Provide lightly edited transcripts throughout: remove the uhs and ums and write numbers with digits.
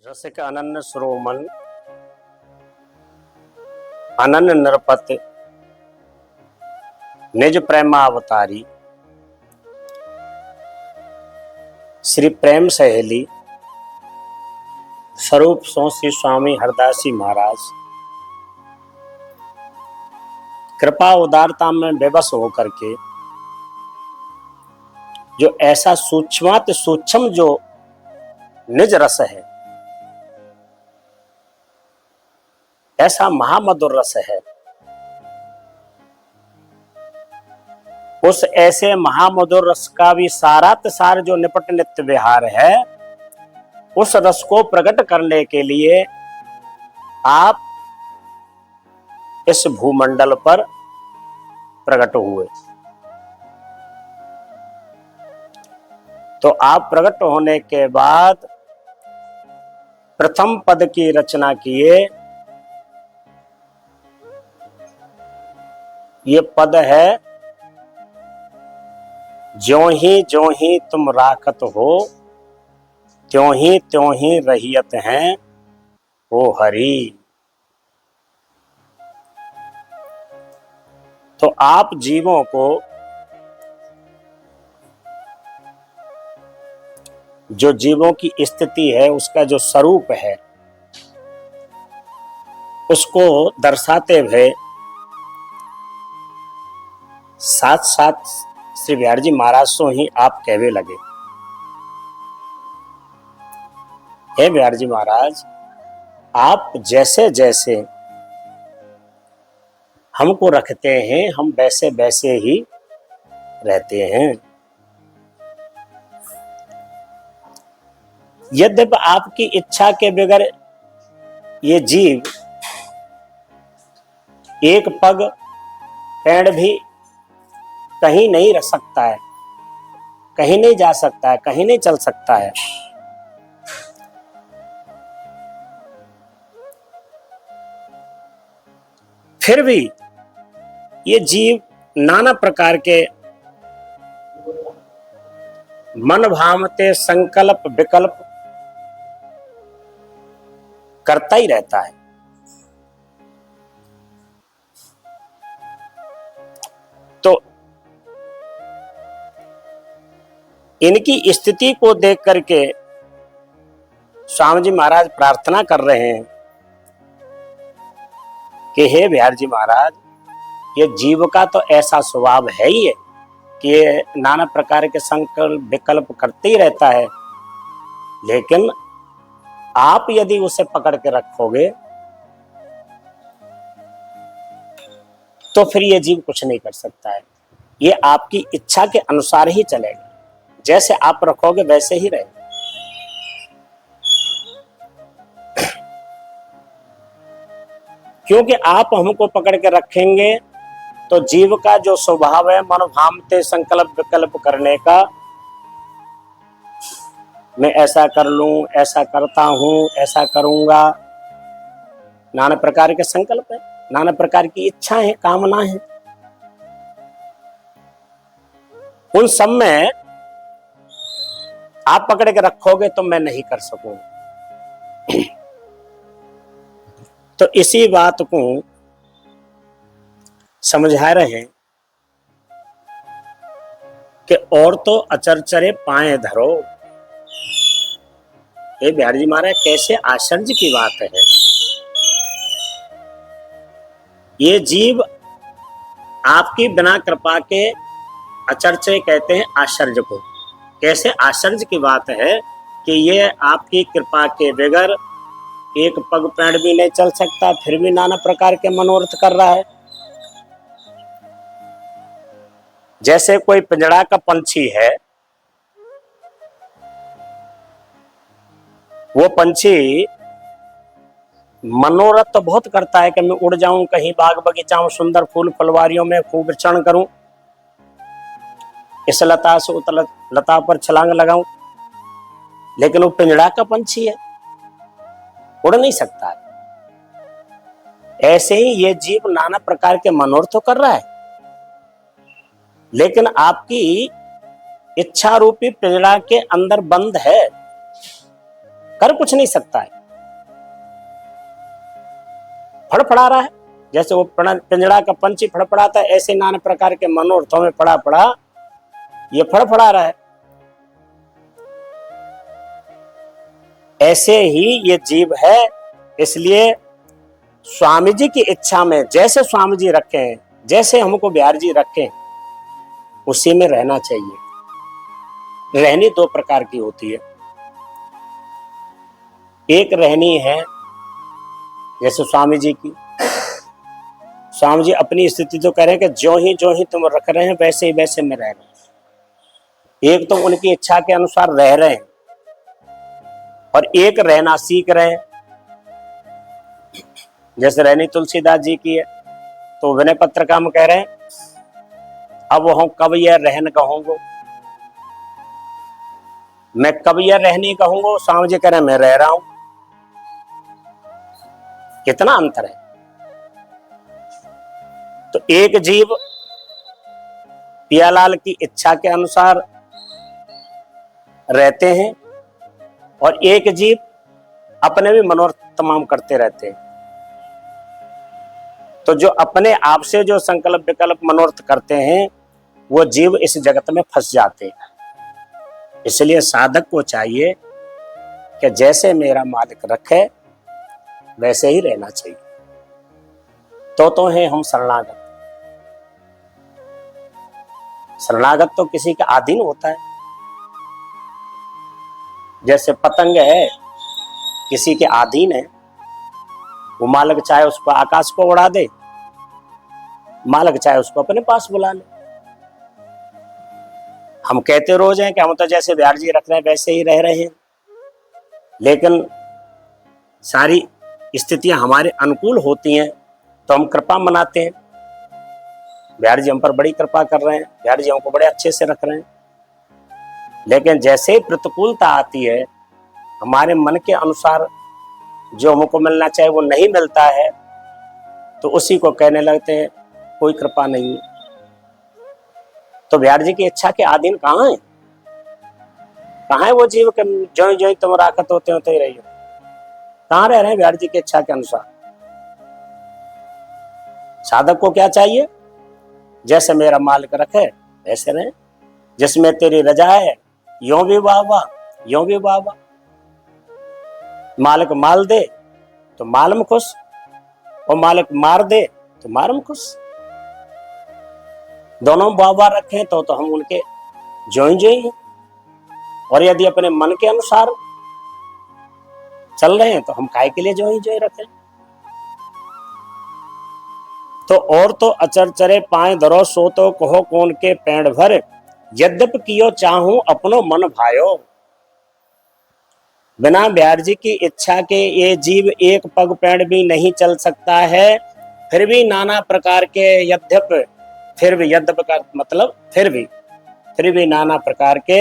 रसिक अनन्य श्रोमन अनन्य नरपत निज प्रेमावतारी श्री प्रेम सहेली स्वरूप सो श्री स्वामी हरदासी महाराज कृपा उदारता में बेबस होकर के जो ऐसा सूक्ष्मात सूक्ष्म जो निज रस है, ऐसा महामधुर रस है, उस ऐसे महामधुर रस का भी सारात सार जो निपट नित्य विहार है, उस रस को प्रकट करने के लिए आप इस भूमंडल पर प्रकट हुए। तो आप प्रकट होने के बाद प्रथम पद की रचना किए। ये पद है, ज्यों ही तुम राखत हो, त्यों ही रहियत हैं ओ हरि। तो आप जीवों को जो जीवों की स्थिति है, उसका जो स्वरूप है, उसको दर्शाते हुए साथ साथ श्री बिहारी जी महाराज सो ही आप कहवे लगे, हे बिहारी जी महाराज, आप जैसे जैसे हमको रखते हैं, हम वैसे वैसे ही रहते हैं। यद्यपि आपकी इच्छा के बगैर ये जीव एक पग पैर भी कहीं नहीं रह सकता है, कहीं नहीं जा सकता है, कहीं नहीं चल सकता है, फिर भी ये जीव नाना प्रकार के मन भावते संकल्प विकल्प करता ही रहता है। तो इनकी स्थिति को देख करके स्वामी जी महाराज प्रार्थना कर रहे हैं कि हे बिहारी जी महाराज, ये जीव का तो ऐसा स्वभाव है ही है कि ये नाना प्रकार के संकल्प विकल्प करते ही रहता है, लेकिन आप यदि उसे पकड़ के रखोगे तो फिर ये जीव कुछ नहीं कर सकता है। ये आपकी इच्छा के अनुसार ही चलेगा, जैसे आप रखोगे वैसे ही रहेगा। क्योंकि आप हमको पकड़ के रखेंगे तो जीव का जो स्वभाव है मन भावते संकल्प विकल्प करने का, मैं ऐसा कर लूं, ऐसा करता हूं, ऐसा करूंगा, नाना प्रकार के संकल्प है, नाना प्रकार की इच्छा है, कामना है। उन सब में आप पकड़ के रखोगे तो मैं नहीं कर सकूंगा। तो इसी बात को समझा रहे हैं कि और तो अचरचरे पाए धरो। ये बिहारी जी महाराज, कैसे आश्चर्य की बात है। ये जीव आपकी बिना कृपा के अचरचे कहते हैं आश्चर्य को। कैसे आश्चर्य की बात है कि ये आपकी कृपा के बगैर एक पग पैर भी नहीं चल सकता, फिर भी नाना प्रकार के मनोरथ कर रहा है। जैसे कोई पिंजड़ा का पंछी है, वो पंछी मनोरथ तो बहुत करता है कि मैं उड़ जाऊं, कहीं बाग बगीचा में सुंदर फूल फुलवारियों में खूब विचरण करूं, इस लता से उस लता पर छलांग लगाऊं, लेकिन वो पिंजड़ा का पंछी है, उड़ नहीं सकता है। ऐसे ही ये जीव नाना प्रकार के मनोरथ कर रहा है, लेकिन आपकी इच्छा रूपी पिंजड़ा के अंदर बंद है। कर कुछ नहीं सकता है, फड़फड़ा रहा है। जैसे वो पिंजड़ा का पंछी फड़फड़ाता है, ऐसे नाना प्रकार के मनोरथों में पड़ा पड़ा ये फड़फड़ा रहा है। ऐसे ही ये जीव है। इसलिए स्वामी जी की इच्छा में जैसे स्वामी जी रखे हैं, जैसे हमको बिहार जी रखे, उसी में रहना चाहिए। रहनी दो प्रकार की होती है। एक रहनी है जैसे स्वामी जी की, स्वामी जी अपनी स्थिति तो कह रहे हैं कि जो ही तुम रख रहे हैं वैसे ही वैसे में रह रहे हैं। एक तो उनकी इच्छा के अनुसार रह रहे हैं और एक रहना सीख रहे हैं। जैसे रहनी तुलसीदास जी की है, तो विनय पत्र का हम कह रहे हैं, अब हम कब यह रहन कहूंगो, मैं कब यह रहनी कहूंगो, स्वामी जी कह रहे हैं मैं रह रहा हूं। कितना अंतर है। तो एक जीव पियालाल की इच्छा के अनुसार रहते हैं और एक जीव अपने भी मनोरथ तमाम करते रहते हैं। तो जो अपने आप से जो संकल्प विकल्प मनोरथ करते हैं वो जीव इस जगत में फंस जाते हैं। इसलिए साधक को चाहिए कि जैसे मेरा मालिक रखे वैसे ही रहना चाहिए। तो है हम शरणागत। शरणागत तो किसी का अधीन होता है। जैसे पतंग है किसी के अधीन है, वो मालिक चाहे उसको आकाश को उड़ा दे, मालिक चाहे उसको अपने पास बुला ले। हम कहते रोज हैं कि हम तो जैसे बिहार जी रख रहे हैं वैसे ही रह रहे हैं, लेकिन सारी स्थितियां हमारे अनुकूल होती हैं तो हम कृपा मनाते हैं। बिहार जी हम पर बड़ी कृपा कर रहे हैं, बिहार जी हमको बड़े अच्छे से रख रहे हैं। लेकिन जैसे ही प्रतिकूलता आती है, हमारे मन के अनुसार जो हमको मिलना चाहिए वो नहीं मिलता है, तो उसी को कहने लगते हैं कोई कृपा नहीं। तो बिहार जी की इच्छा के अधीन कहाँ है? कहाँ है वो जीव के जो तुम राकत होते हो तो ही रहिए? कहाँ रह रहे हैं बिहार जी की इच्छा के अनुसार? साधक को क्या चाहिए? जैसे मेरा मालिक रखे वैसे रहे, जिसमें तेरी रजा है यों भी वाह वाह, यों भी वाह वाह। मालिक माल दे तो मालम खुश, और मालिक मार दे तो मारम खुश। दोनों वाह वाह रखे तो हम उनके जो ही हैं। और यदि अपने मन के अनुसार चल रहे हैं तो हम काहे के लिए जो ही रखें। तो और तो अचर चरे पाए धरो, सो तो कहो कौन के पेड़ भर, यद्यप कियो चाहूं अपनो मन भायो। बिना बिहार जी की इच्छा के ये जीव एक पग पेड़ भी नहीं चल सकता है। फिर भी नाना प्रकार के यद्यप, फिर भी यद्यप का मतलब फिर भी नाना प्रकार के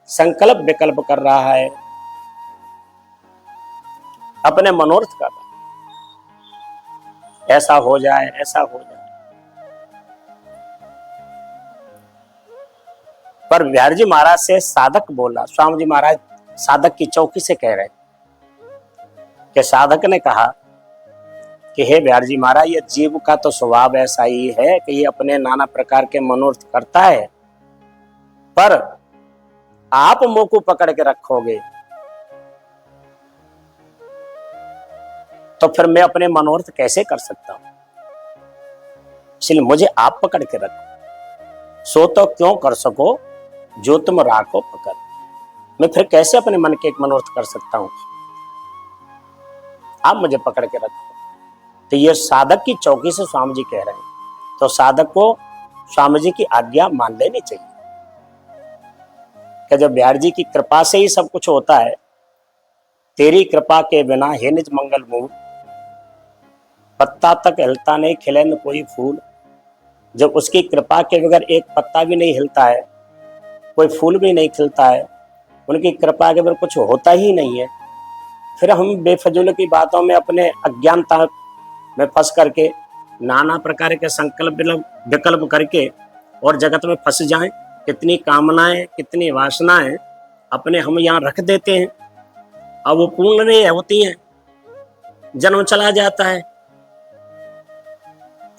संकल्प विकल्प कर रहा है, अपने मनोरथ कर रहा है। ऐसा हो जाए, ऐसा हो जाए। पर बिहार जी महाराज से साधक बोला, स्वामी जी महाराज साधक की चौकी से कह रहे कि साधक ने कहा कि हे बिहार जी महाराज, ये जीव का तो स्वभाव ऐसा ही है कि ये अपने नाना प्रकार के मनोरथ करता है, पर आप मुंह को पकड़ के रखोगे तो फिर मैं अपने मनोरथ कैसे कर सकता हूं? इसलिए मुझे आप पकड़ के रखो। सो तो क्यों कर सको जो तुम राखो पकड़। मैं फिर कैसे अपने मन के एक मनोरथ कर सकता हूं? आप मुझे पकड़ के रखो। तो ये साधक की चौकी से स्वामी जी कह रहे हैं। तो साधक को स्वामी जी की आज्ञा मान लेनी चाहिए कि जब बिहार जी की कृपा से ही सब कुछ होता है। तेरी कृपा के बिना हे निज मंगल मूल, पत्ता तक हिलता नहीं खिले न कोई फूल। जब उसकी कृपा के बगैर एक पत्ता भी नहीं हिलता है, कोई फूल भी नहीं खिलता है, उनकी कृपा के बगैर कुछ होता ही नहीं है, फिर हम बेफजूल की बातों में अपने अज्ञानता में फंस करके नाना प्रकार के संकल्प विकल्प करके और जगत में फंस जाएं। कितनी कामनाएं, कितनी वासनाएं अपने हम यहाँ रख देते हैं। अब वो पूर्ण नहीं होती हैं, जन्म चला जाता है।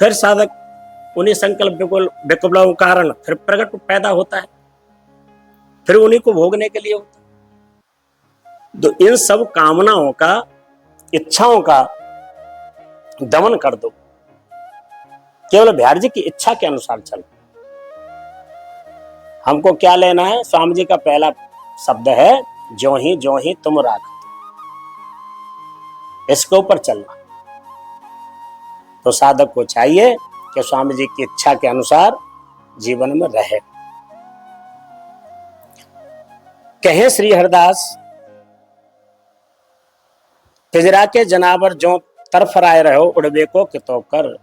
फिर साधक उन्हीं संकल्प विकल्पों के कारण फिर प्रकट पैदा होता है, फिर उन्हीं को भोगने के लिए होता है। तो इन सब कामनाओं का, इच्छाओं का दमन कर दो, केवल बिहार जी की इच्छा के अनुसार चलो। हमको क्या लेना है? स्वामी जी का पहला शब्द है, ज्यों ही तुम राख, इसके ऊपर चलना। तो साधक को चाहिए कि स्वामी जी की इच्छा के अनुसार जीवन में रहे। कहे श्री हरिदास, पिजरा के जनावर जो तरफराए रहो, उड़बे को कितो कर।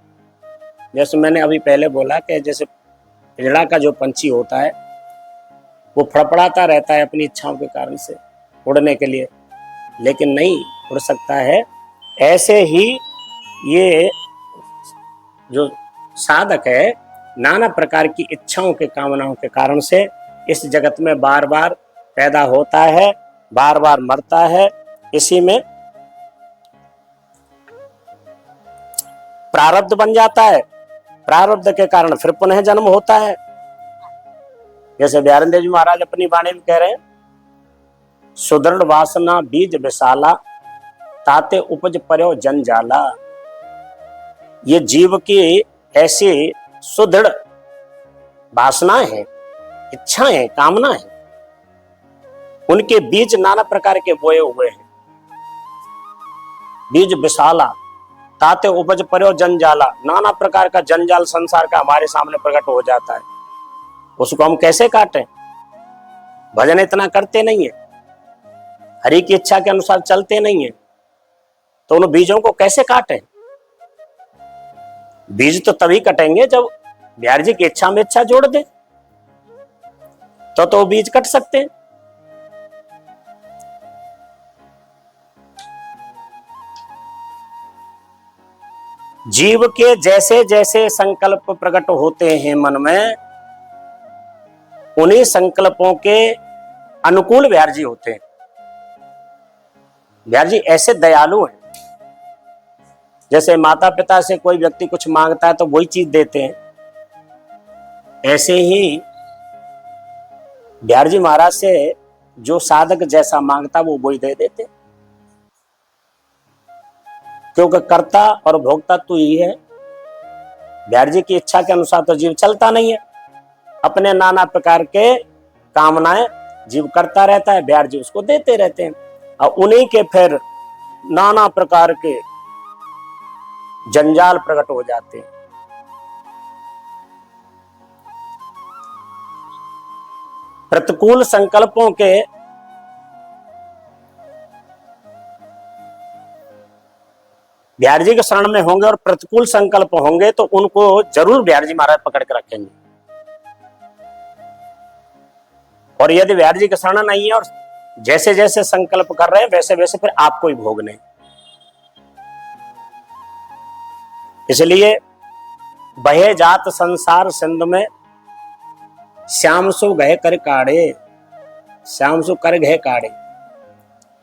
जैसे मैंने अभी पहले बोला कि जैसे पिजड़ा का जो पंछी होता है वो फड़फड़ाता रहता है अपनी इच्छाओं के कारण से उड़ने के लिए, लेकिन नहीं उड़ सकता है। ऐसे ही ये जो साधक है नाना प्रकार की इच्छाओं के, कामनाओं के कारण से इस जगत में बार बार पैदा होता है, बार बार मरता है। इसी में प्रारब्ध बन जाता है, प्रारब्ध के कारण फिर पुनः जन्म होता है। जैसे बिहारी देव जी महाराज अपनी वाणी में कह रहे हैं, सुदृढ़ वासना बीज विशाला, ताते उपज पर्यो जंजाला। ये जीव की ऐसी सुदृढ़ वासनाएं हैं, इच्छाएं, कामना है, उनके बीज नाना प्रकार के बोए हुए हैं। बीज विशाला, ताते उपज पर्यो जंजाला, नाना प्रकार का जंजाल संसार का हमारे सामने प्रकट हो जाता है। उसको हम कैसे काटें? भजन इतना करते नहीं है, हरि की इच्छा के अनुसार चलते नहीं है, तो उन बीजों को कैसे काटें? बीज तो तभी कटेंगे जब बिहारी जी की इच्छा में इच्छा जोड़ दे, तो बीज कट सकते हैं। जीव के जैसे जैसे संकल्प प्रकट होते हैं मन में, उन्हीं संकल्पों के अनुकूल बिहारी जी होते हैं। बिहारी जी ऐसे दयालु हैं, जैसे माता पिता से कोई व्यक्ति कुछ मांगता है तो वही चीज देते हैं, ऐसे ही बिहारी जी महाराज से जो साधक जैसा मांगता वो वही दे देते, क्योंकि कर्ता और भोक्ता तो ही है। बिहारी जी की इच्छा के अनुसार तो जीव चलता नहीं है, अपने नाना प्रकार के कामनाएं जीव करता रहता है, बिहारी जी उसको देते रहते हैं, और उन्हीं के फिर नाना प्रकार के जंजाल प्रकट हो जाते हैं। प्रतिकूल संकल्पों के बिहारी जी के शरण में होंगे और प्रतिकूल संकल्प होंगे तो उनको जरूर बिहारी जी महाराज पकड़ के रखेंगे। और यदि बिहारी जी के शरण नहीं है और जैसे जैसे संकल्प कर रहे हैं वैसे वैसे फिर आपको ही भोगने। इसलिए बहे जात संसार सिंधु में, श्याम सु गहे कर काढ़े, श्याम सु कर गहे काढ़े।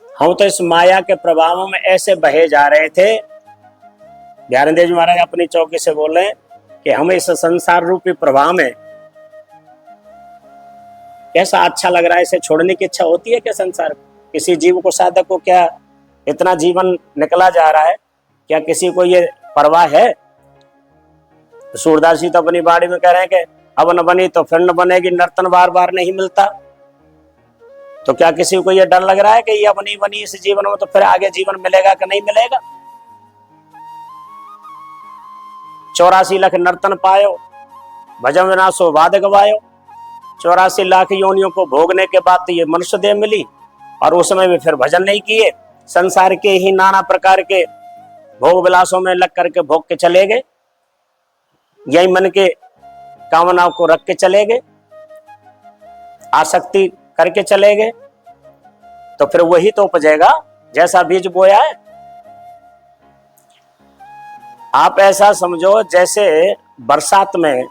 हम तो इस माया के प्रभावों में ऐसे बहे जा रहे थे। बिहारी देव जी महाराज अपनी चौकी से बोले कि हमें इस संसार रूपी प्रवाह में कैसा अच्छा लग रहा है, इसे छोड़ने की इच्छा होती है क्या? संसार किसी जीव को, साधक को क्या इतना जीवन निकला जा रहा है, क्या किसी को ये परवाह है? सूरदास जी तो अपनी बाड़ी में कह रहे हैं कि अब न बनी तो फिर न बनेगी, नर्तन बार बार नहीं मिलता। तो क्या किसी को ये डर लग रहा है कि ये अब नहीं बनी इस जीवन में तो फिर आगे जीवन मिलेगा कि नहीं मिलेगा? 84 लाख नर्तन पायो, भजन विनाशो वाद गवायो। 84 लाख योनियों को भोगने के बाद तो ये मनुष्य देह मिली, और उस समय में फिर भजन नहीं किए, संसार के ही नाना प्रकार के भोग विलासों में लग करके भोग के चले गए, यही मन के कामनाओं को रख के चले गए, आसक्ति करके चले गए, तो फिर वही तो उपजेगा जैसा बीज बोया है। आप ऐसा समझो जैसे बरसात में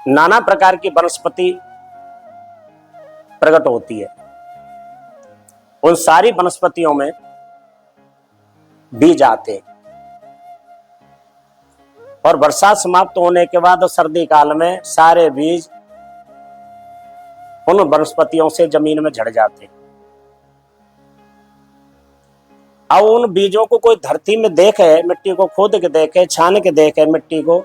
नाना प्रकार की वनस्पति प्रकट होती है, उन सारी वनस्पतियों में बीज आते हैं। और बरसात समाप्त होने के बाद सर्दी काल में सारे बीज उन वनस्पतियों से जमीन में झड़ जाते हैं। अब उन बीजों को कोई धरती में देखे, मिट्टी को खोद के देखे, छान के देखे मिट्टी को,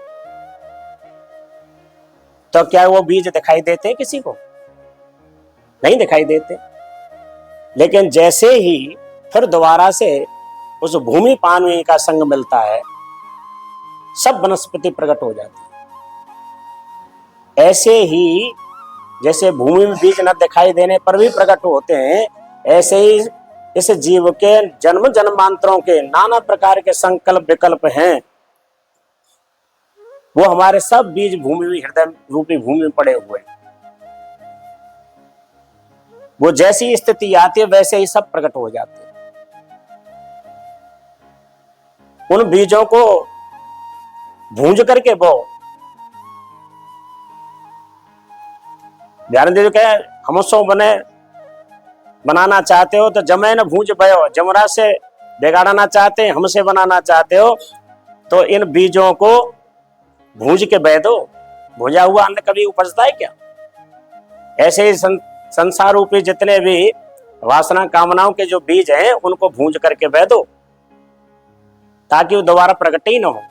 तो क्या वो बीज दिखाई देते हैं किसी को? नहीं दिखाई देते। लेकिन जैसे ही फिर दोबारा से उस भूमि पानी का संग मिलता है, सब वनस्पति प्रकट हो जाती है। ऐसे ही जैसे भूमि में बीज न दिखाई देने पर भी प्रकट होते हैं, ऐसे ही इस जीव के जन्म जन्मांतरों के नाना प्रकार के संकल्प विकल्प हैं, वो हमारे सब बीज भूमि में, हृदय रूपी भूमि में पड़े हुए हैं। वो जैसी स्थिति आती है वैसे ही सब प्रकट हो जाते हैं। उन बीजों को भूंज करके वो ध्यान दे कहे हम सो बनाना चाहते हो तो जमे न भूंज भयो, जमरा से बिगाड़ना चाहते हैं, हमसे बनाना चाहते हो तो इन बीजों को भूंज के बह दो। भुजा हुआ अन्न कभी उपजता है क्या? ऐसे ही संसार रूपी जितने भी वासना कामनाओं के जो बीज हैं उनको भूंज करके बह दो, ताकि वो दोबारा प्रकट ही न हो।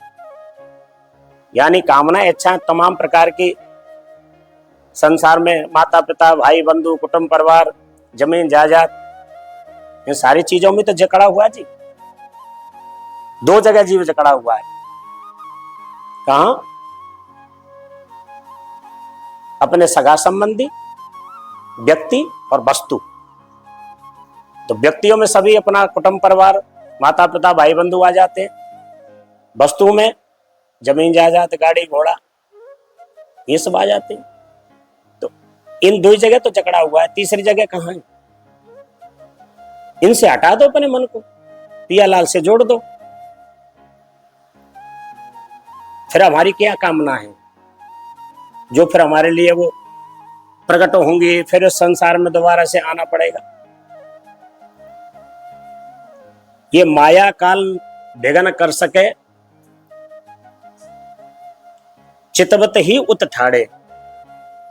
यानी कामना इच्छा तमाम प्रकार की संसार में, माता पिता भाई बंधु कुटुंब परिवार जमीन जायदाद, इन सारी चीजों में तो जकड़ा हुआ है जी। दो जगह जीव जकड़ा हुआ है। कहां? अपने सगा संबंधी व्यक्ति और वस्तु। तो व्यक्तियों में सभी अपना कुटुंब परिवार माता पिता भाई बंधु आ जाते हैं, वस्तु में जमीन जायदाद गाड़ी घोड़ा ये सब आ जाते हैं। तो इन दो जगह तो जकड़ा हुआ है, तीसरी जगह कहां है? इनसे हटा दो अपने मन को, पियालाल से जोड़ दो, फिर हमारी क्या कामना है जो फिर हमारे लिए वो प्रकट होंगी, फिर इस संसार में दोबारा से आना पड़ेगा। ये माया काल विघ्न कर सके, चितवत ही उत ठाड़े।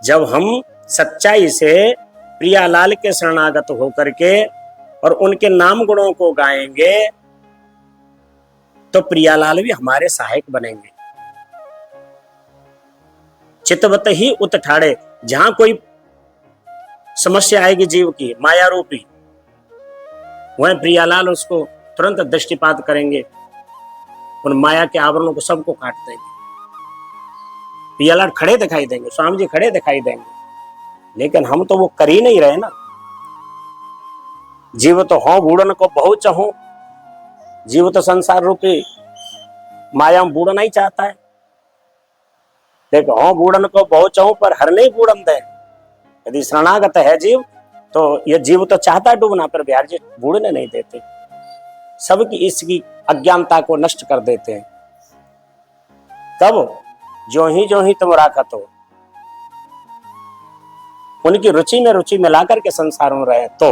जब हम सच्चाई से प्रियालाल के शरणागत होकर के और उनके नाम गुणों को गाएंगे तो प्रियालाल भी हमारे सहायक बनेंगे। चितवत ही उत ठाड़े, जहां कोई समस्या आएगी जीव की माया रूपी, वह प्रियालाल उसको तुरंत दृष्टिपात करेंगे, उन माया के आवरणों को सबको काट देंगे। प्रियालाल खड़े दिखाई देंगे, स्वामी जी खड़े दिखाई देंगे, लेकिन हम तो वो कर ही नहीं रहे ना। जीव तो हो बूढ़न को बहुत चाहो, जीव तो संसार रूपी माया में बूढ़ना ही चाहता है। देखो हो बूढ़न को बहुत चाहूं पर हर नहीं बूढ़न दे। यदि शरणागत है जीव तो ये जीव तो चाहता है डूबना, पर बिहार जी बूढ़ने नहीं देते, सबकी इसकी अज्ञानता को नष्ट कर देते हैं। तब जो ही तुम राखत हो, उनकी रुचि में रुचि मिलाकर के संसार में रहे, तो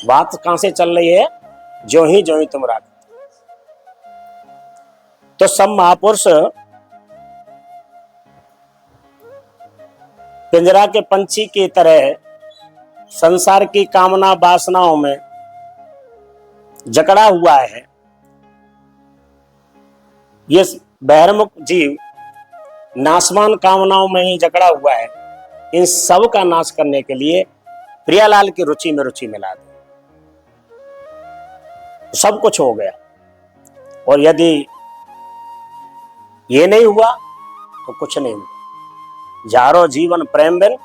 बात कहां से चल रही है? जो ही तुम राखत। तो सब महापुरुष पिंजरा के पंछी की तरह संसार की कामना वासनाओं में जकड़ा हुआ है। ये बहिर्मुख जीव नाशवान कामनाओं में ही जकड़ा हुआ है। इन सब का नाश करने के लिए प्रियालाल की रुचि में रुचि मिला दे, सब कुछ हो गया। और यदि ये नहीं हुआ तो कुछ नहीं हुआ। जारो जीवन प्रेम बिन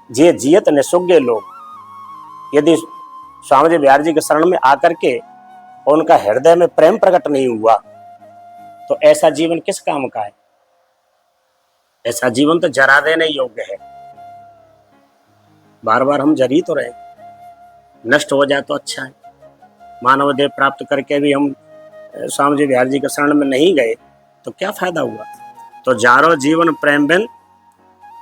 जे जियत निसुग्गे लोग। यदि स्वामी जी बिहार जी के शरण में आकर के उनका हृदय में प्रेम प्रकट नहीं हुआ तो ऐसा जीवन किस काम का है? ऐसा जीवन तो जरा देने योग्य है। बार बार हम जरी तो रहे, नष्ट हो जाए तो अच्छा है। मानव देह प्राप्त करके भी हम स्वामी जी बिहार जी के शरण में नहीं गए तो क्या फायदा हुआ? तो जारो जीवन प्रेम बिन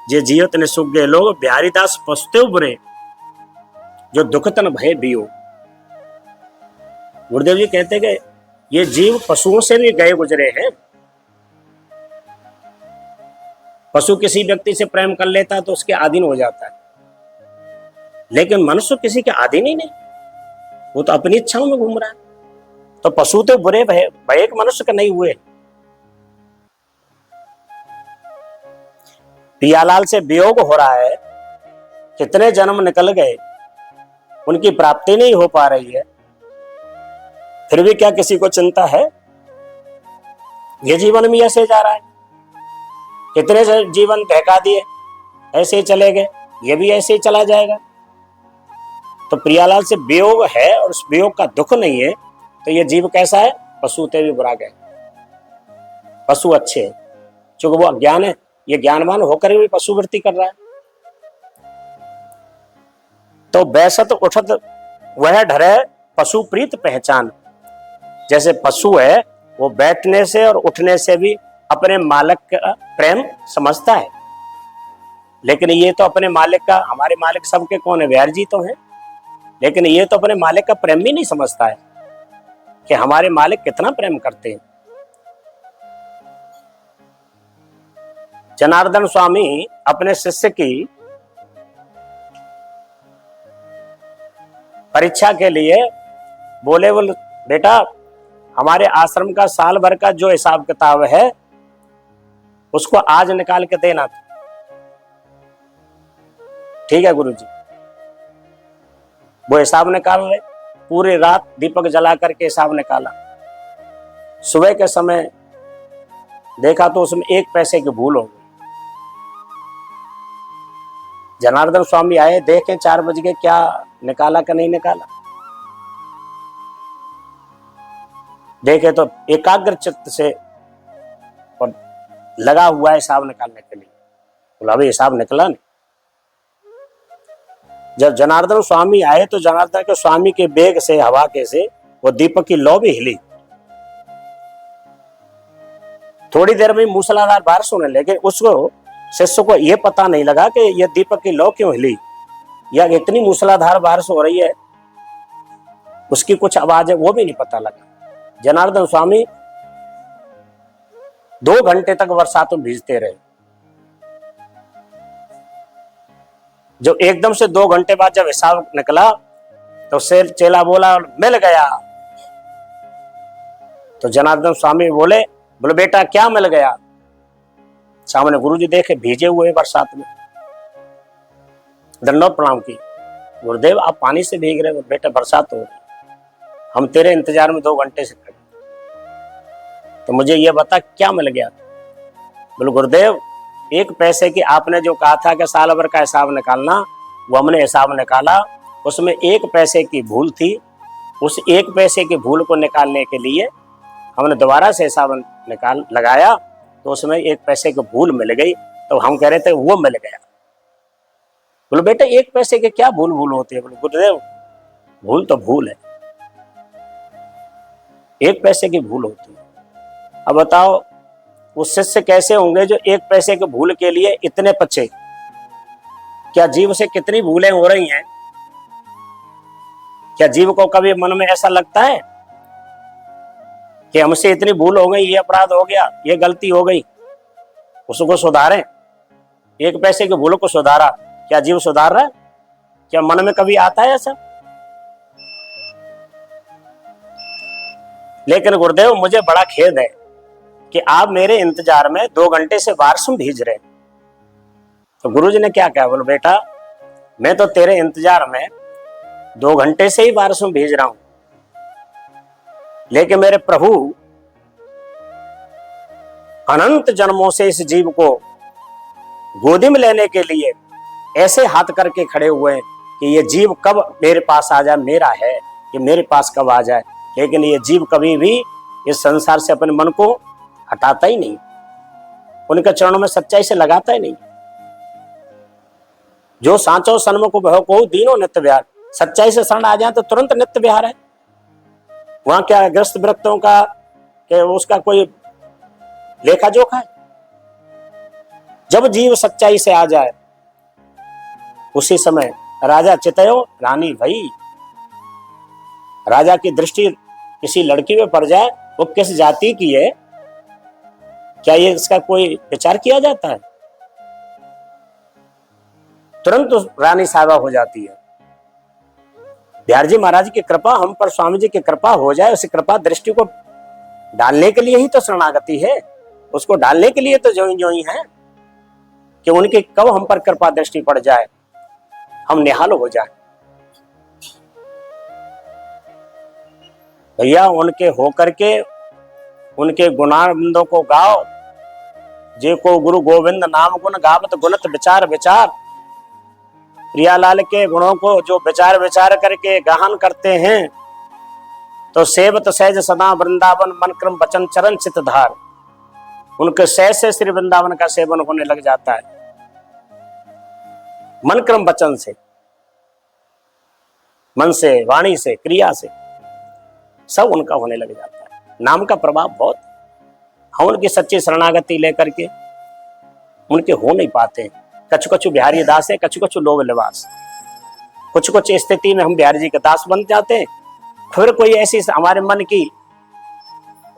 जे जियत ने सुख गए लोग, बिहारी दास पछते बुरे। जो दुखतन भय बियो। गुरुदेव जी कहते कि ये जीव पशुओं से भी गए गुजरे हैं। पशु किसी व्यक्ति से प्रेम कर लेता है तो उसके अधीन हो जाता है, लेकिन मनुष्य किसी के अधीन ही नहीं, वो तो अपनी इच्छाओं में घूम रहा है। तो पशु तो बुरे भय एक मनुष्य का नहीं हुए। पियालाल से वियोग हो रहा है, कितने जन्म निकल गए, उनकी प्राप्ति नहीं हो पा रही है, फिर भी क्या किसी को चिंता है? ये जीवन भी ऐसे जा रहा है। कितने जीवन बहका दिए, ऐसे ही चले गए, ये भी ऐसे ही चला जाएगा। तो प्रियालाल से वियोग है और उस वियोग का दुख नहीं है, तो ये जीव कैसा है? पशु ते भी बुरा गए। पशु अच्छे है, क्योंकि वो अज्ञान है, ये ज्ञानवान होकर भी पशु वृत्ति कर रहा है। तो बैसत उठत वह ढरे पशु प्रीत पहचान। जैसे पशु है वो बैठने से और उठने से भी अपने मालिक का प्रेम समझता है, लेकिन ये तो अपने मालिक का, हमारे मालिक सबके कौन है? बिहार जी तो हैं, लेकिन ये तो अपने मालिक का प्रेम भी नहीं समझता है कि हमारे मालिक कितना प्रेम करते हैं। जनार्दन स्वामी अपने शिष्य की परीक्षा के लिए बोले बेटा हमारे आश्रम का साल भर का जो हिसाब किताब है उसको आज निकाल के देना। ठीक है गुरुजी। वो हिसाब निकाल रहे, पूरी रात दीपक जला करके हिसाब निकाला। सुबह के समय देखा तो उसमें 1 पैसे की भूल हो गई। जनार्दन स्वामी आए, देखें 4 बज गए, क्या निकाला कि नहीं निकाला। देखे तो एकाग्र चित्त से और लगा हुआ है हिसाब निकालने के लिए। बोला अभी हिसाब निकला नहीं। जब जनार्दन स्वामी आए तो जनार्दन के स्वामी के बेग से, हवा के से वो दीपक की लौ भी हिली। थोड़ी देर में मूसलाधार बारिश होने लगे। उसको शिष्य को यह पता नहीं लगा कि यह दीपक की लौ क्यों हिली, या इतनी मूसलाधार बारिश हो रही है, उसकी कुछ आवाज है वो भी नहीं पता लगा। जनार्दन स्वामी 2 घंटे तक बरसात में भीजते रहे। जो एकदम से 2 घंटे बाद जब हिसाब निकला तो चेला बोला मिल गया। तो जनार्दन स्वामी बोले बेटा क्या मिल गया? सामने गुरुजी देखे भीजे हुए बरसात में, दंडोत प्रणाम की। गुरुदेव आप पानी से भीग रहे हो? बेटा बरसात हो रही, हम तेरे इंतजार में 2 घंटे से खड़े, तो मुझे ये बता क्या मिल गया? बोले गुरुदेव 1 पैसे की आपने जो कहा था कि साल भर का हिसाब निकालना, वो हमने हिसाब निकाला, उसमें 1 पैसे की भूल थी। उस 1 पैसे की भूल को निकालने के लिए हमने दोबारा से हिसाब निकाल लगाया, तो उसमें 1 पैसे की भूल मिल गई, तो हम कह रहे थे वो मिल गया। बोले बेटा 1 पैसे के क्या भूल होती है? बोले गुरुदेव भूल तो भूल है, 1 पैसे की भूल होती है। अब बताओ उस शिष्य कैसे होंगे जो 1 पैसे के भूल के लिए इतने पचे? क्या जीव से कितनी भूलें हो रही हैं? क्या जीव को कभी मन में ऐसा लगता है कि हमसे इतनी भूल हो गई, ये अपराध हो गया, ये गलती हो गई, उसको सुधारें? 1 पैसे की भूल को सुधारा, क्या जीव सुधार रहा है? क्या मन में कभी आता है ऐसा? लेकिन गुरुदेव मुझे बड़ा खेद है कि आप मेरे इंतजार में 2 घंटे से बारिश में भीज रहे। तो गुरुजी ने क्या कहा? बोलो बेटा मैं तो तेरे इंतजार में 2 घंटे से ही बारिश में भीज रहा हूं, लेकिन मेरे प्रभु अनंत जन्मों से इस जीव को गोदी में लेने के लिए ऐसे हाथ करके खड़े हुए हैं कि ये जीव कब मेरे पास आ जाए, मेरा है, ये मेरे पास कब आ जाए। लेकिन ये जीव कभी भी इस संसार से अपने मन को हटाता ही नहीं, उनके चरणों में सच्चाई से लगाता ही नहीं। जो सांचो सन्मुख बहो को दीनो नित्य विहार, सच्चाई से शरण आ जाए तो तुरंत नित्य विहार है। वहां क्या ग्रस्त वृत्तों का कि उसका कोई लेखा जोखा है? जब जीव सच्चाई से आ जाए उसी समय राजा चितयो रानी भई। राजा की दृष्टि किसी लड़की में पड़ जाए, वो किस जाति की है, क्या ये इसका कोई विचार किया जाता है? तुरंत रानी साहबा हो जाती है। बिहार जी महाराज की कृपा हम पर, स्वामी जी की कृपा हो जाए, उस कृपा दृष्टि को डालने के लिए ही तो शरणागति है, उसको डालने के लिए तो जो ही है कि उनकी कब हम पर कृपा दृष्टि पड़ जाए, हम निहाल हो जाए। भैया उनके होकर के उनके गुणानंदों को गाओ, जे को गुरु गोविंद नाम गुण गावत गुणत विचार विचार। प्रियालाल के गुणों को जो विचार विचार करके गाहन करते हैं, तो सेवत सहज सदा वृंदावन मन क्रम वचन चरण चितधार। उनके सहज से श्री वृंदावन का सेवन होने लग जाता है, मन क्रम वचन से, मन से, वाणी से, क्रिया से, सब उनका होने लग जाता है। नाम का प्रभाव बहुत। हम उनकी सच्ची शरणागति लेकर के उनके हो नहीं पाते। कछु कछु बिहारी दास है, कछु कछु लोभ लिबास। कुछ कुछ स्थिति में हम बिहारी जी के दास बन जाते हैं, फिर कोई ऐसी हमारे मन की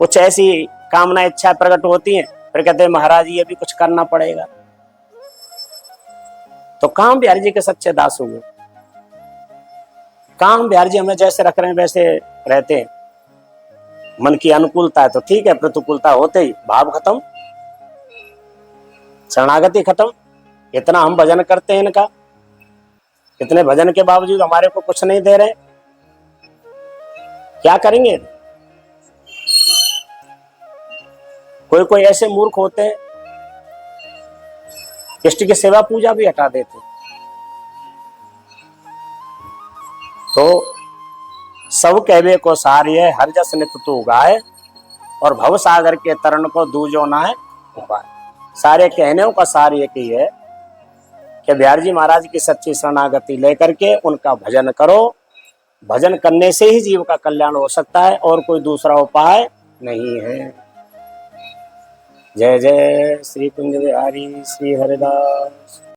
कुछ ऐसी कामना इच्छा प्रकट होती है, फिर कहते हैं महाराज ये भी कुछ करना पड़ेगा। तो काम बिहारी जी के सच्चे दास हुए। काम बिहारी जी हमें जैसे रख रहे हैं वैसे रहते हैं। मन की अनुकूलता है तो ठीक है, प्रतिकूलता होते ही भाव खत्म, शरणागति खत्म। इतना हम भजन करते हैं इनका, इतने भजन के बावजूद हमारे को कुछ नहीं दे रहे, क्या करेंगे? कोई कोई ऐसे मूर्ख होते हैं, इष्ट की सेवा पूजा भी हटा देते हैं। तो सब कहवे को सारिये हर जस नित तू गाय, और भव सागर के तरण को दूजो ना है उपाय। सारे कहने का सार ये की है कि बिहारी जी महाराज की सच्ची शरणागति लेकर के उनका भजन करो। भजन करने से ही जीव का कल्याण हो सकता है, और कोई दूसरा उपाय नहीं है। जय जय श्री कुंज बिहारी श्री हरिदास।